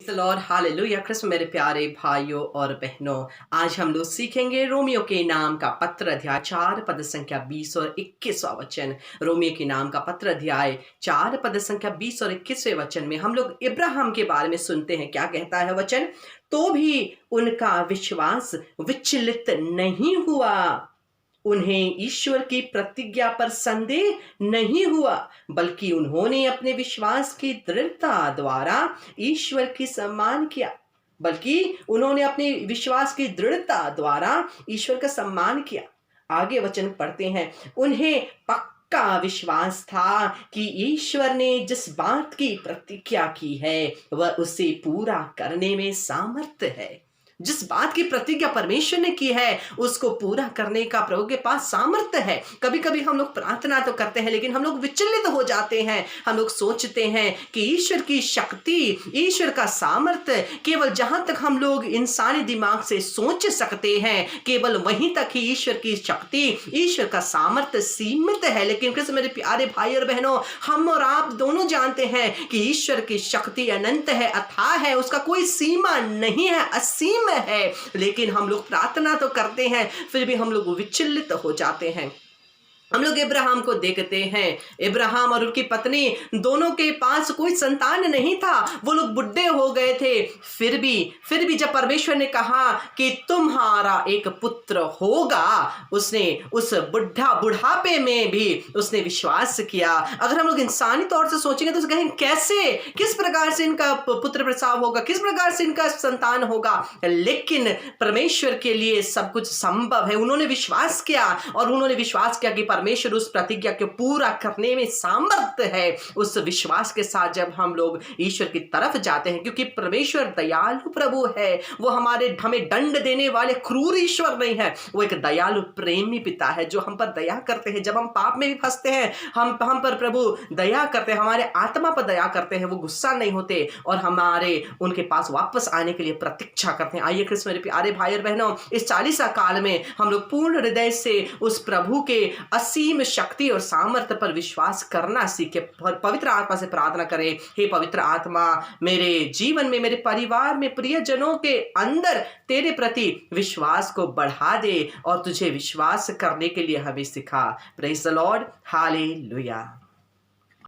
The Lord, hallelujah. Krishna मेरे प्यारे भाइयों और बहनों, आज हम लोग सीखेंगे रोमियो के नाम का पत्र अध्याय 4 पद संख्या 20 और 21वां वचन। रोमियो के नाम का पत्र अध्याय 4 पद संख्या 20 और 21वें वचन में हम लोग इब्राहिम के बारे में सुनते हैं। क्या कहता है वचन? तो भी उनका विश्वास विचलित नहीं हुआ, उन्हें ईश्वर की प्रतिज्ञा पर संदेह नहीं हुआ, बल्कि उन्होंने अपने विश्वास की दृढ़ता द्वारा ईश्वर की सम्मान किया। ईश्वर का सम्मान किया। आगे वचन पढ़ते हैं। उन्हें पक्का विश्वास था कि ईश्वर ने जिस बात की प्रतिज्ञा की है वह उसे पूरा करने में सामर्थ्य है। जिस बात की प्रतिज्ञा परमेश्वर ने की है उसको पूरा करने का प्रभु के पास सामर्थ्य है। कभी कभी हम लोग प्रार्थना तो करते हैं लेकिन हम लोग विचलित हो जाते हैं। हम लोग सोचते हैं कि ईश्वर की शक्ति, ईश्वर का सामर्थ्य केवल जहां तक हम लोग इंसानी दिमाग से सोच सकते हैं, केवल वहीं तक ही ईश्वर की शक्ति, ईश्वर का सामर्थ्य सीमित है। लेकिन कृष्ण मेरे प्यारे भाई और बहनों, हम और आप दोनों जानते हैं कि ईश्वर की शक्ति अनंत है, अथाह है, उसका कोई सीमा नहीं है, असीम है। लेकिन हम लोग प्रार्थना तो करते हैं, फिर भी हम लोग विचलित हो जाते हैं। हम लोग इब्राहिम को देखते हैं। इब्राहिम और उनकी पत्नी दोनों के पास कोई संतान नहीं था, वो लोग बुढ़े हो गए थे। फिर भी जब परमेश्वर ने कहा कि तुम्हारा एक पुत्र होगा, उसने उस बुढ़ापे में भी उसने विश्वास किया। अगर हम लोग इंसानी तौर से सोचेंगे तो कहेंगे कैसे, किस प्रकार से इनका पुत्र प्रसव होगा, किस प्रकार से इनका संतान होगा। लेकिन परमेश्वर के लिए सब कुछ संभव है। उन्होंने विश्वास किया और उन्होंने विश्वास किया कि परमेश्वर उस प्रतिज्ञा को पूरा करने में सामर्थ्य है। उस विश्वास के साथ जब हम लोग ईश्वर की तरफ जाते हैं, क्योंकि परमेश्वर दयालु प्रभु है, वो हमें दंड देने वाले क्रूर ईश्वर नहीं है, वो एक दयालु प्रेमी पिता है जो हम पर दया करते हैं। जब हम पाप में भी फंसते हैं, हम पर प्रभु दया करते हैं, हमारे आत्मा पर दया करते हैं, वो गुस्सा नहीं होते और हमारे उनके पास वापस आने के लिए प्रतीक्षा करते हैं। आइए कृष्ण मेरे प्यारे भाई और बहनों, इस 40 काल में हम लोग पूर्ण हृदय से उस प्रभु के असीम शक्ति और सामर्थ्य पर विश्वास करना सीखे। पवित्र आत्मा से प्रार्थना करें, हे पवित्र आत्मा, मेरे जीवन में, मेरे परिवार में, प्रियजनों के अंदर तेरे प्रति विश्वास को बढ़ा दे और तुझे विश्वास करने के लिए हमें सिखा। Praise the Lord, hallelujah.